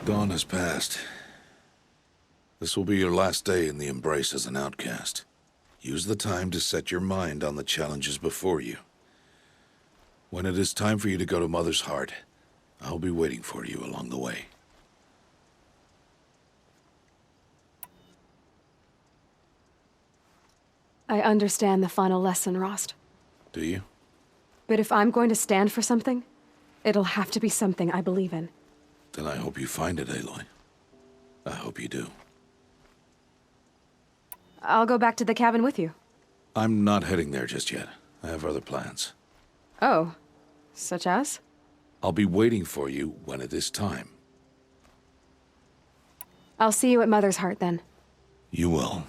Dawn has passed. This will be your last day in the Embrace as an outcast. Use the time to set your mind on the challenges before you. When it is time for you to go to Mother's Heart, I'll be waiting for you along the way. I understand the final lesson, Rost. Do you? But if I'm going to stand for something, it'll have to be something I believe in. Then I hope you find it, Aloy. I hope you do. I'll go back to the cabin with you. I'm not heading there just yet. I have other plans. Oh, such as? I'll be waiting for you when it is time. I'll see you at Mother's Heart then. You will.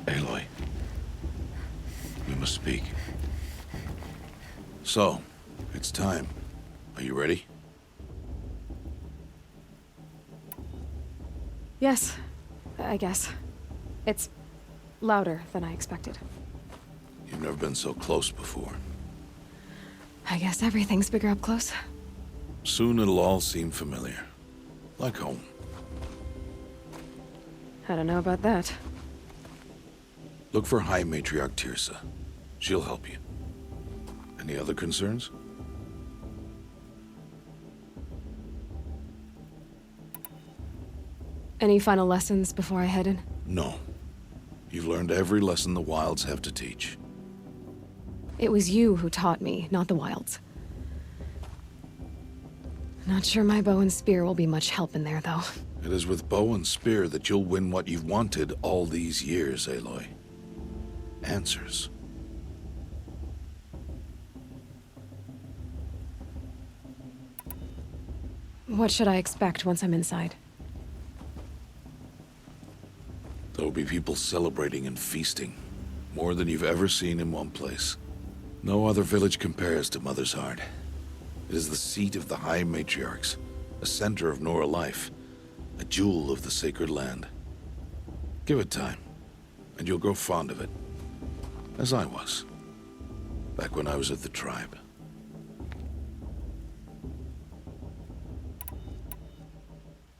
Aloy, we must speak. So, it's time. Are you ready? Yes, I guess. It's louder than I expected. You've never been so close before. I guess everything's bigger up close. Soon it'll all seem familiar. Like home. I don't know about that. Look for High Matriarch Tirsa. She'll help you. Any other concerns? Any final lessons before I head in? No. You've learned every lesson the Wilds have to teach. It was you who taught me, not the Wilds. Not sure my bow and spear will be much help in there, though. It is with bow and spear that you'll win what you've wanted all these years, Aloy. Answers. What should I expect once I'm inside? There'll be people celebrating and feasting. More than you've ever seen in one place. No other village compares to Mother's Heart. It is the seat of the High Matriarchs, a center of Nora life, a jewel of the sacred land. Give it time, and you'll grow fond of it. As I was, back when I was at the tribe.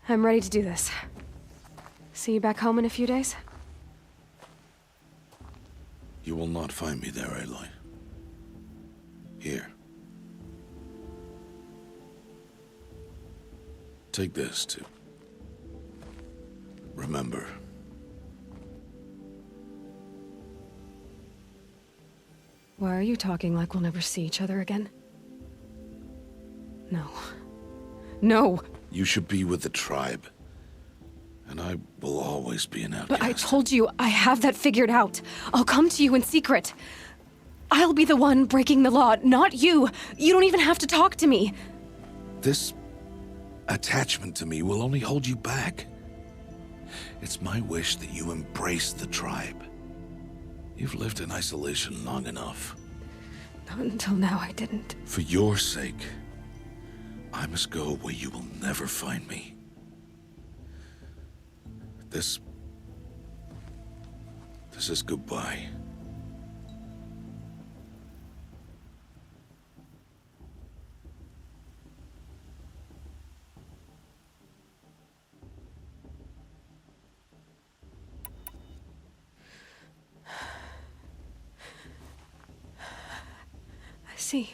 I'm ready to do this. See you back home in a few days? You will not find me there, Aloy. Here. Take this, too. Remember. Why are you talking like we'll never see each other again? No. No! You should be with the tribe. And I will always be an outcast. But I told you, I have that figured out. I'll come to you in secret. I'll be the one breaking the law, not you. You don't even have to talk to me. This attachment to me will only hold you back. It's my wish that you embrace the tribe. You've lived in isolation long enough. Not until now, I didn't. For your sake, I must go where you will never find me. This is goodbye. I see.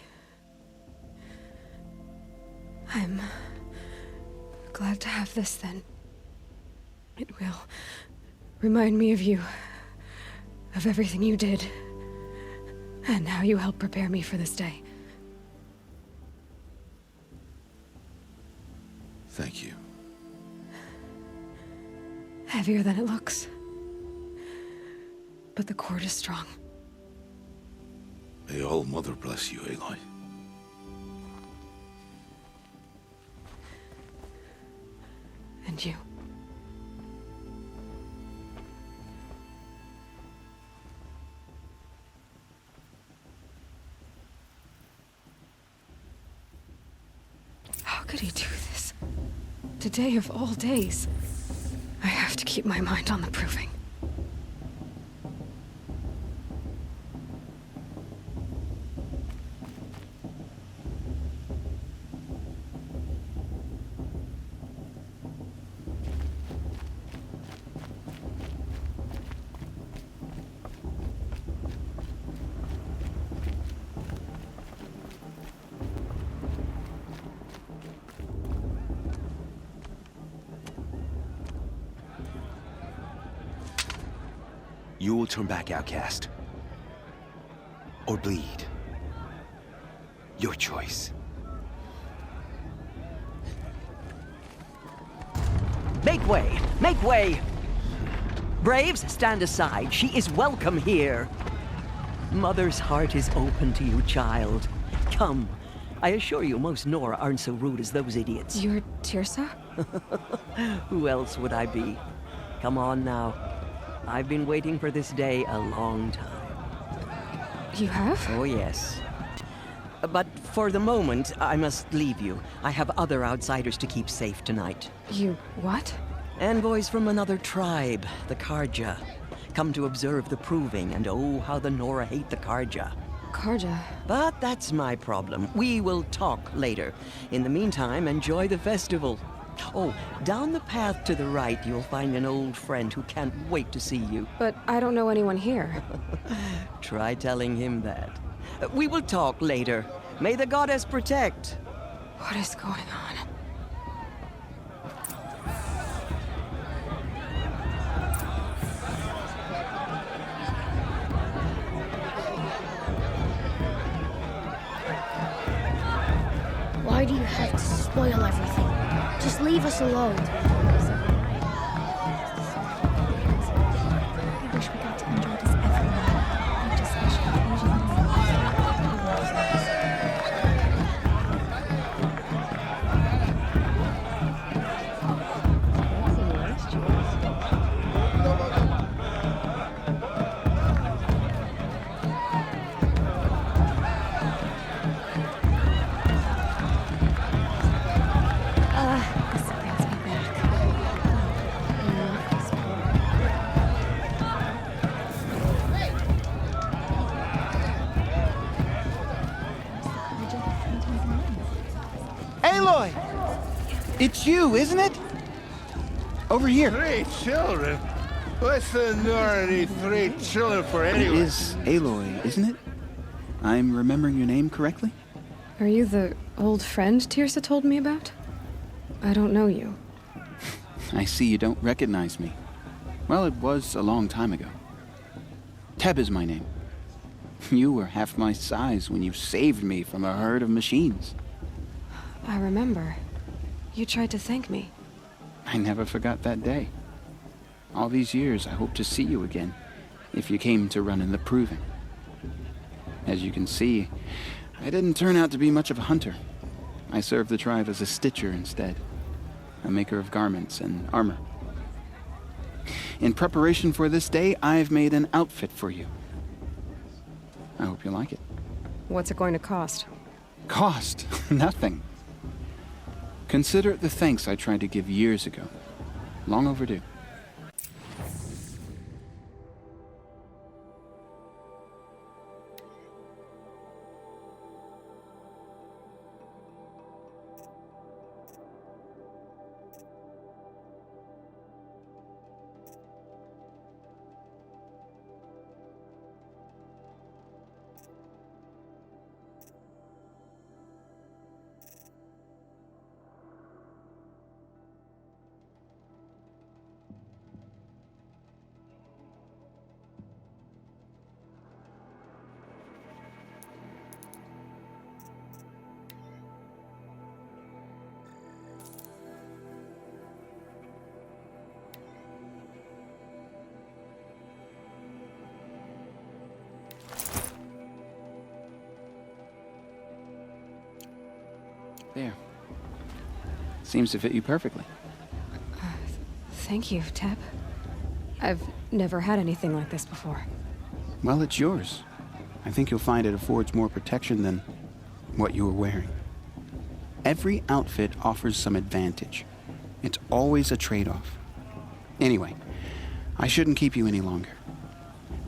I'm glad to have this, then. It will remind me of you, of everything you did, and how you helped prepare me for this day. Thank you. Heavier than it looks. But the cord is strong. May All Mother bless you, Aloy. And you. How could he do this? Today of all days. I have to keep my mind on the proving. You will turn back, outcast. Or bleed. Your choice. Make way! Make way! Braves, stand aside. She is welcome here. Mother's heart is open to you, child. Come. I assure you, most Nora aren't so rude as those idiots. You're Tirsa? Who else would I be? Come on now. I've been waiting for this day a long time. You have? Oh, yes. But for the moment, I must leave you. I have other outsiders to keep safe tonight. You what? Envoys from another tribe, the Karja. Come to observe the proving, and oh, how the Nora hate the Karja. Karja? But that's my problem. We will talk later. In the meantime, enjoy the festival. Oh, down the path to the right, you'll find an old friend who can't wait to see you. But I don't know anyone here. Try telling him that. We will talk later. May the goddess protect. What is going on? Why do you have to spoil everything? Just leave us alone. I wish we got to enjoy this every night, not just special occasions. This brings me back. Aloy! It's you, isn't it? Over here. 3 children? What's the Nora need 3 children for It anyway? is Aloy, isn't it? I'm remembering your name correctly? Are you the old friend Tirsa told me about? I don't know you. I see you don't recognize me. Well, it was a long time ago. Teb is my name. You were half my size when you saved me from a herd of machines. I remember. You tried to thank me. I never forgot that day. All these years, I hope to see you again, if you came to run in the Proving. As you can see, I didn't turn out to be much of a hunter. I served the tribe as a stitcher instead, a maker of garments and armor. In preparation for this day, I've made an outfit for you. I hope you like it. What's it going to cost? Cost? Nothing. Consider it the thanks I tried to give years ago. Long overdue. There. Seems to fit you perfectly. Thank you, Teb. I've never had anything like this before. Well, it's yours. I think you'll find it affords more protection than what you were wearing. Every outfit offers some advantage. It's always a trade-off. Anyway, I shouldn't keep you any longer.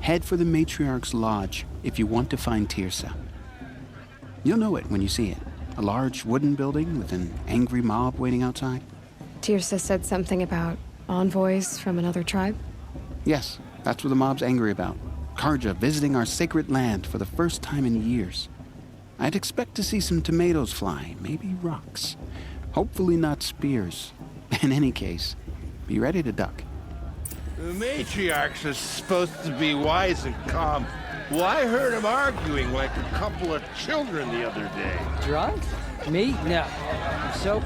Head for the Matriarch's Lodge if you want to find Tirsa. You'll know it when you see it. A large wooden building with an angry mob waiting outside. Tirsa said something about envoys from another tribe? Yes, that's what the mob's angry about. Karja visiting our sacred land for the first time in years. I'd expect to see some tomatoes fly, maybe rocks. Hopefully not spears. In any case, be ready to duck. The matriarchs are supposed to be wise and calm. Well, I heard them arguing like a couple of children the other day. Drunk? Me? No. So?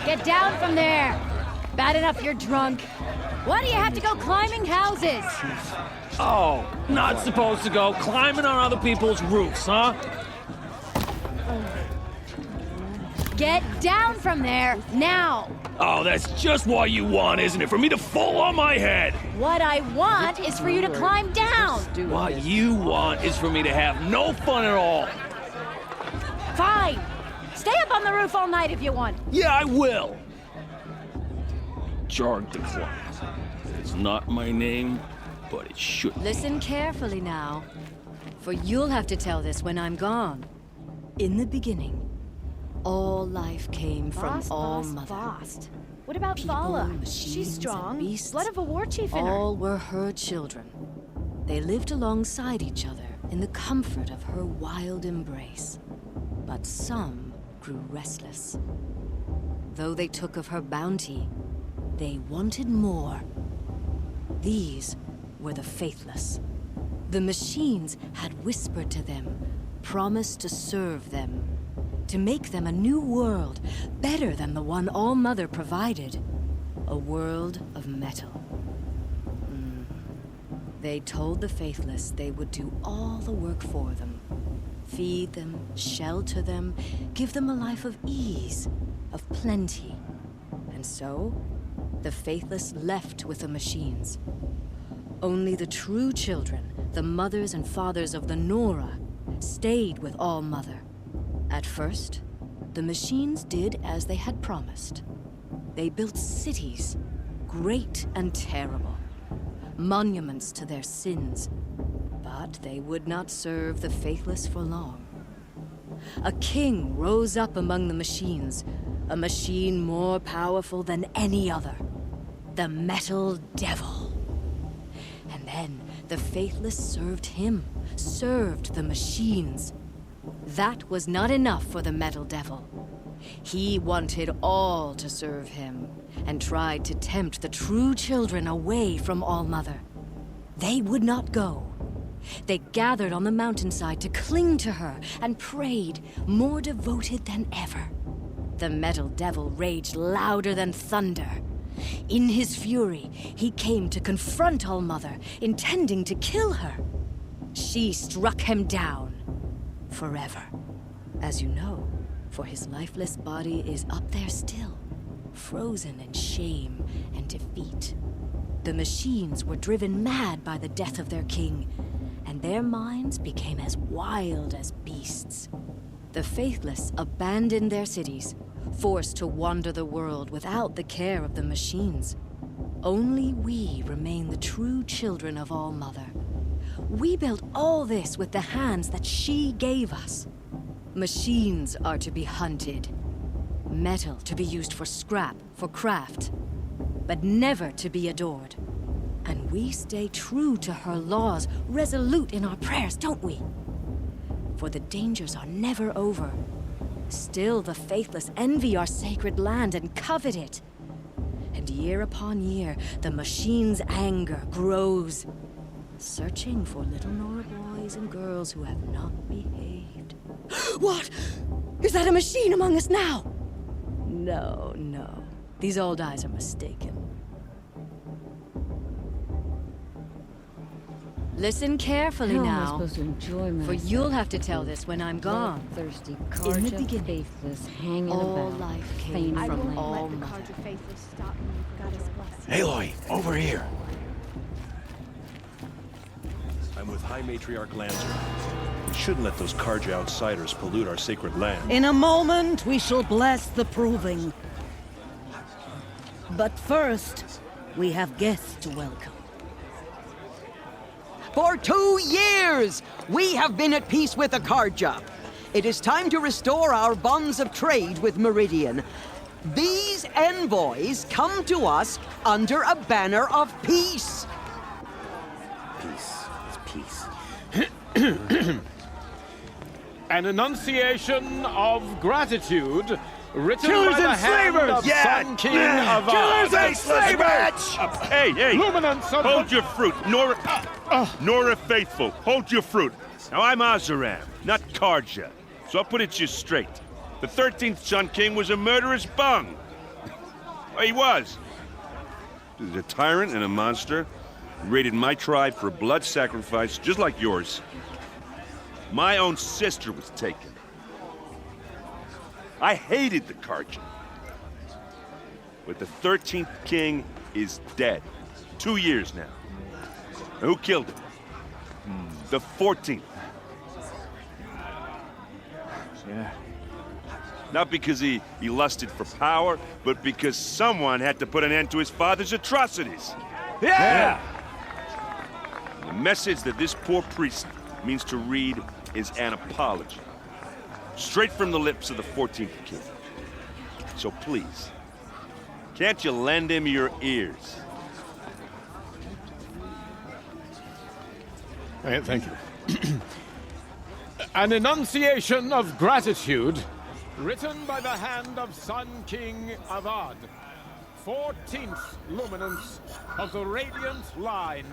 Get down from there! Bad enough you're drunk. Why do you have to go climbing houses? Oh, not supposed to go climbing on other people's roofs, huh? Get down from there, now! Oh, that's just what you want, isn't it? For me to fall on my head! What I want is for you to climb down! What you want is for me to have no fun at all. Fine! Stay up on the roof all night if you want. Yeah, I will! Jarg declines. It's not my name, but it should be. Listen carefully now, for you'll have to tell this when I'm gone. In the beginning, all life came from All-Mother. What about People, Vala? machines, She's strong. and beasts, Blood of a war chief in her. all were her children. They lived alongside each other in the comfort of her wild embrace. But some grew restless. Though they took of her bounty, they wanted more. These were the faithless. The machines had whispered to them, promised to serve them, to make them a new world, better than the one All-Mother provided. A world of metal. They told the faithless they would do all the work for them. Feed them, shelter them, give them a life of ease, of plenty. And so, the faithless left with the machines. Only the true children, the mothers and fathers of the Nora, stayed with All-Mother. At first, the machines did as they had promised. They built cities, great and terrible, monuments to their sins. But they would not serve the faithless for long. A king rose up among the machines, a machine more powerful than any other. The Metal Devil. And then the faithless served him, served the machines. That was not enough for the Metal Devil. He wanted all to serve him, and tried to tempt the true children away from All-Mother. They would not go. They gathered on the mountainside to cling to her and prayed, more devoted than ever. The Metal Devil raged louder than thunder. In his fury, he came to confront All-Mother, intending to kill her. She struck him down. Forever. As you know, for his lifeless body is up there still, frozen in shame and defeat. The machines were driven mad by the death of their king, and their minds became as wild as beasts. The faithless abandoned their cities, forced to wander the world without the care of the machines. Only we remain the true children of All-Mother. We built all this with the hands that she gave us. Machines are to be hunted. Metal to be used for scrap, for craft. But never to be adored. And we stay true to her laws, resolute in our prayers, don't we? For the dangers are never over. Still the faithless envy our sacred land and covet it. And year upon year, the machine's anger grows, searching for little Nora boys and girls who have not behaved. What? Is that a machine among us now? No, no. These old eyes are mistaken. Listen carefully How am I now, supposed to enjoy myself? for you'll have to tell this when I'm gone. Thirsty In the Karja beginning, faithless hanging all about, life came faint from from All-Mother. Aloy, over here. I'm with High Matriarch Lancer. We shouldn't let those Karja outsiders pollute our sacred land. In a moment, we shall bless the proving. But first, we have guests to welcome. For 2 years, we have been at peace with the Karja. It is time to restore our bonds of trade with Meridian. These envoys come to us under a banner of peace. Peace. It's peace. An enunciation of gratitude written Killers by the and hand slavers! of Sun King Avad. Killers and slavers! Hey, hey! Luminance of Hold your fruit, Nora Faithful. Hold your fruit. Now I'm Azaram, not Karja. So I'll put it to you straight. The 13th Sun King was a murderous bung. Well, he was. He was a tyrant and a monster. He raided my tribe for a blood sacrifice, just like yours. My own sister was taken. I hated the Karja. But the 13th king is dead. 2 years now. And who killed him? The 14th. Yeah. Not because he lusted for power, but because someone had to put an end to his father's atrocities. Yeah! The message that this poor priest means to read is an apology. Straight from the lips of the 14th king. So please, can't you lend him your ears? Thank you. An enunciation of gratitude written by the hand of Sun King Avad, 14th luminance of the Radiant Line.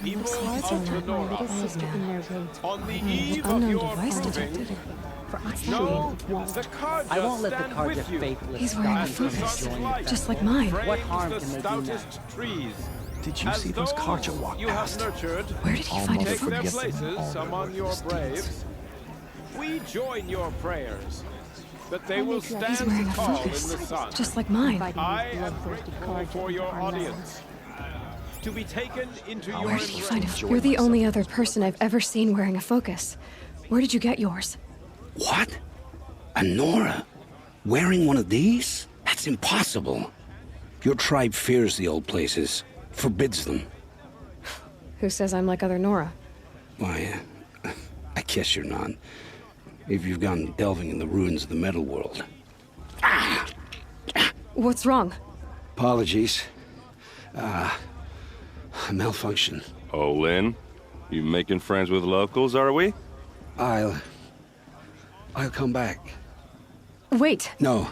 Looks like it's on my little sister in their raids. On the eve unknown device detected. No, I won't let the Carja faithless He's wearing a focus, just like mine. What harm can they do now? Did you see those Karja walk past? Where did he find a focus? Places among your braves. We join your prayers that they will He's stand wearing a tall in the focus, sun. just like mine. I am grateful for your audience. To be taken into your Where did he find embrace. it? You're the only other person I've ever seen wearing a focus. Where did you get yours? What? A Nora? Wearing one of these? That's impossible. Your tribe fears the old places, forbids them. Who says I'm like other Nora? Why, I guess you're not. If you've gone delving in the ruins of the metal world. What's wrong? Apologies. Malfunction. Oh, Lynn? You making friends with locals, are we? I'll come back. Wait. No,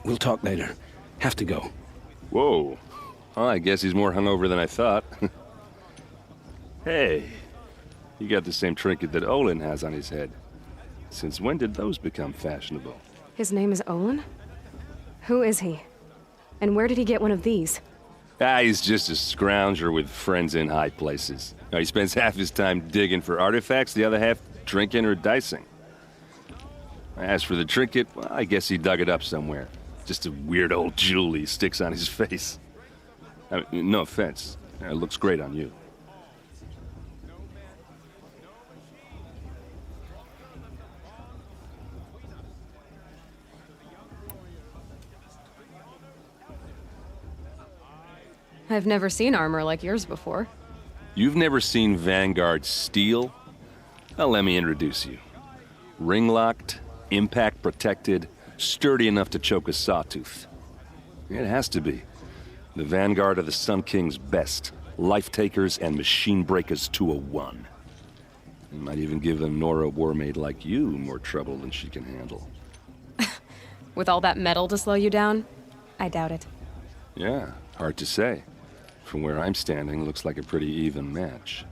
we'll talk later. Have to go. Whoa. Well, I guess he's more hungover than I thought. Hey, you got the same trinket that Olin has on his head. Since when did those become fashionable? His name is Olin? Who is he? And where did he get one of these? He's just a scrounger with friends in high places. He spends half his time digging for artifacts, the other half drinking or dicing. As for the trinket, well, I guess he dug it up somewhere. Just a weird old jewel he sticks on his face. I mean, no offense. It looks great on you. I've never seen armor like yours before. You've never seen Vanguard steel? Well, let me introduce you. Ring-locked, impact-protected, sturdy enough to choke a sawtooth. It has to be. The Vanguard of the Sun King's best. Life-takers and machine breakers to a one. You might even give a Nora warmaid like you more trouble than she can handle. With all that metal to slow you down? I doubt it. Yeah, hard to say. From where I'm standing, looks like a pretty even match.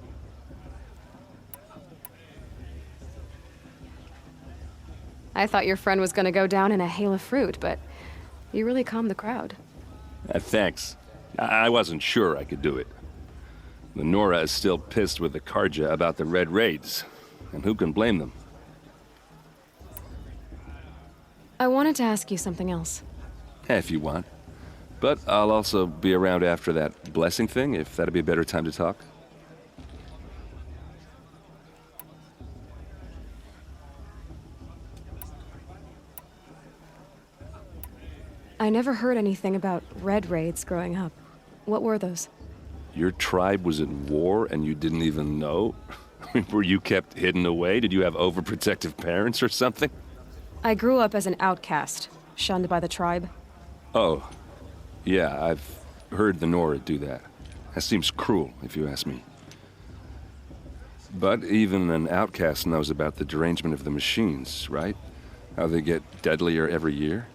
I thought your friend was gonna go down in a hail of fruit, but you really calmed the crowd. Thanks. I wasn't sure I could do it. The Nora is still pissed with the Karja about the Red Raids, and who can blame them? I wanted to ask you something else. If you want. But I'll also be around after that blessing thing, if that'd be a better time to talk. I never heard anything about Red Raids growing up. What were those? Your tribe was at war and you didn't even know? Were you kept hidden away? Did you have overprotective parents or something? I grew up as an outcast, shunned by the tribe. Oh. Yeah, I've heard the Nora do that. That seems cruel, if you ask me. But even an outcast knows about the derangement of the machines, right? How they get deadlier every year?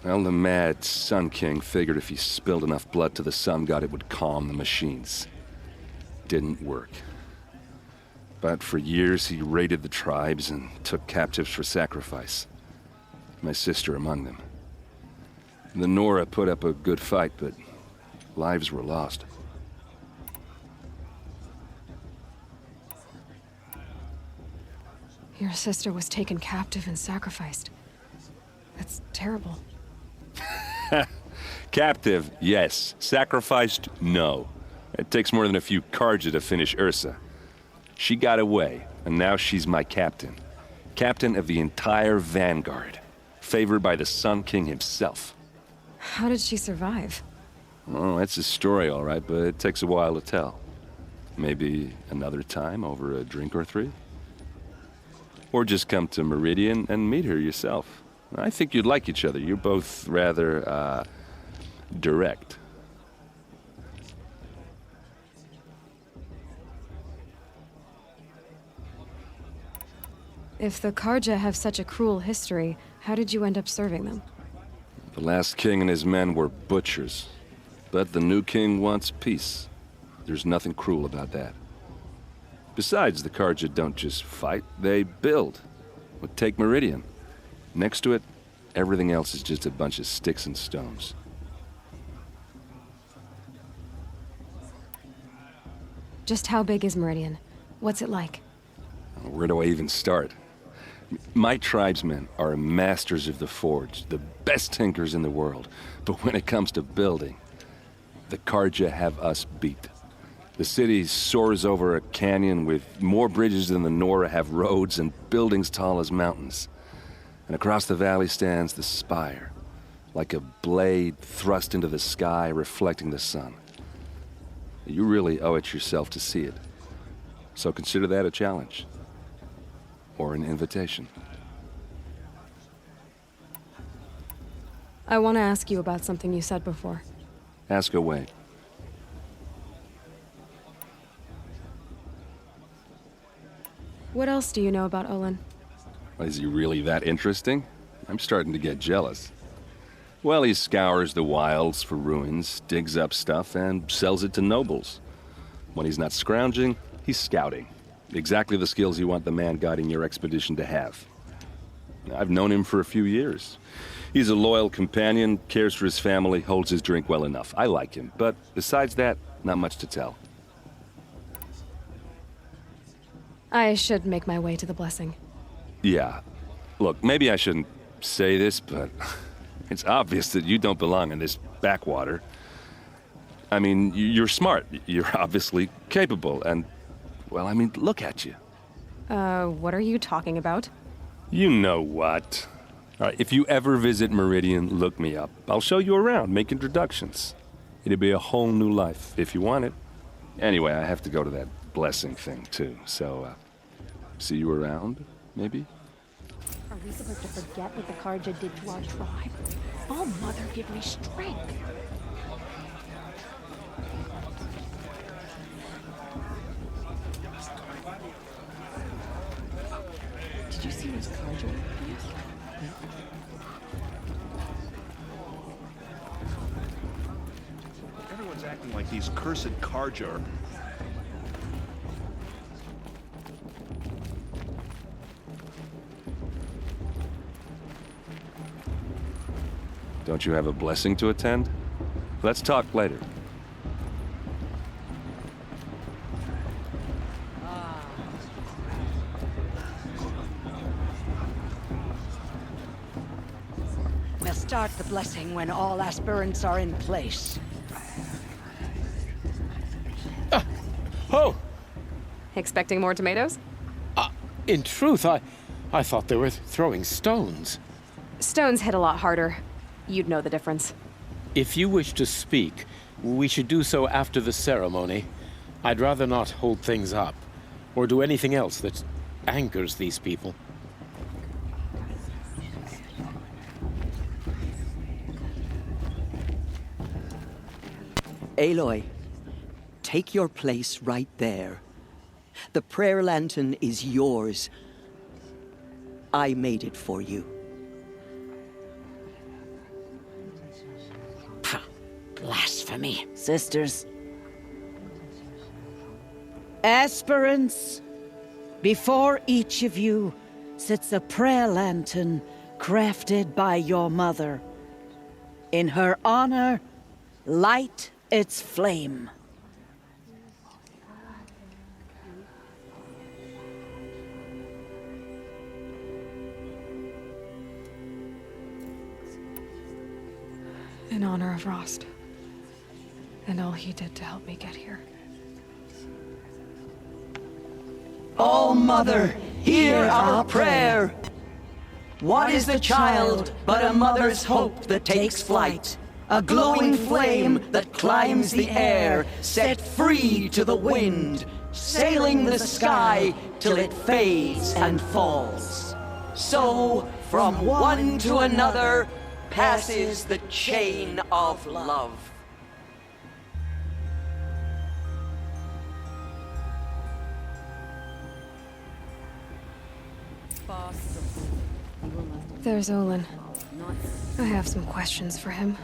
Well, the mad Sun King figured if he spilled enough blood to the Sun God, it would calm the machines. Didn't work. But for years, he raided the tribes and took captives for sacrifice. My sister among them. The Nora put up a good fight, but lives were lost. Your sister was taken captive and sacrificed. That's terrible. Captive, yes. Sacrificed, no. It takes more than a few Karja to finish Ursa. She got away, and now she's my captain. Captain of the entire Vanguard. Favored by the Sun King himself. How did she survive? Oh, that's a story, all right, but it takes a while to tell. Maybe another time over a drink or three? Or just come to Meridian and meet her yourself. I think you'd like each other. You're both rather, direct. If the Karja have such a cruel history, how did you end up serving them? The last king and his men were butchers. But the new king wants peace. There's nothing cruel about that. Besides, the Carja don't just fight, they build. But take Meridian. Next to it, everything else is just a bunch of sticks and stones. Just how big is Meridian? What's it like? Where do I even start? My tribesmen are masters of the forge, the best tinkers in the world. But when it comes to building, the Carja have us beat. The city soars over a canyon with more bridges than the Nora have roads and buildings tall as mountains. And across the valley stands the spire, like a blade thrust into the sky reflecting the sun. You really owe it yourself to see it. So consider that a challenge. Or an invitation. I want to ask you about something you said before. Ask away. What else do you know about Olin? Is he really that interesting? I'm starting to get jealous. Well, he scours the wilds for ruins, digs up stuff, and sells it to nobles. When he's not scrounging, he's scouting. Exactly the skills you want the man guiding your expedition to have. I've known him for a few years. He's a loyal companion, cares for his family, holds his drink well enough. I like him, but besides that, not much to tell. I should make my way to the blessing. Yeah. Look, maybe I shouldn't say this, but it's obvious that you don't belong in this backwater. I mean, you're smart. You're obviously capable, and, well, I mean, look at you. What are you talking about? You know what. All right, if you ever visit Meridian, look me up. I'll show you around, make introductions. It'll be a whole new life, if you want it. Anyway, I have to go to that blessing thing, too, so, see you around, maybe? Are we supposed to forget what the Carja did to our tribe? Oh, Mother, give me strength. Did you see those Carja? Everyone's acting like these cursed Carja. Don't you have a blessing to attend? Let's talk later. We'll start the blessing when all aspirants are in place. Oh! Expecting more tomatoes? In truth, I thought they were throwing stones. Stones hit a lot harder. You'd know the difference. If you wish to speak, we should do so after the ceremony. I'd rather not hold things up, or do anything else that angers these people. Aloy, take your place right there. The prayer lantern is yours. I made it for you. Blasphemy. Sisters. Aspirants, before each of you sits a prayer lantern crafted by your mother. In her honor, light its flame. In honor of Rost. And all he did to help me get here. Oh, Mother, hear our prayer. What is the child but a mother's hope that takes flight? A glowing flame that climbs the air, set free to the wind, sailing the sky till it fades and falls. So, from one to another, passes the chain of love. There's Olin. I have some questions for him.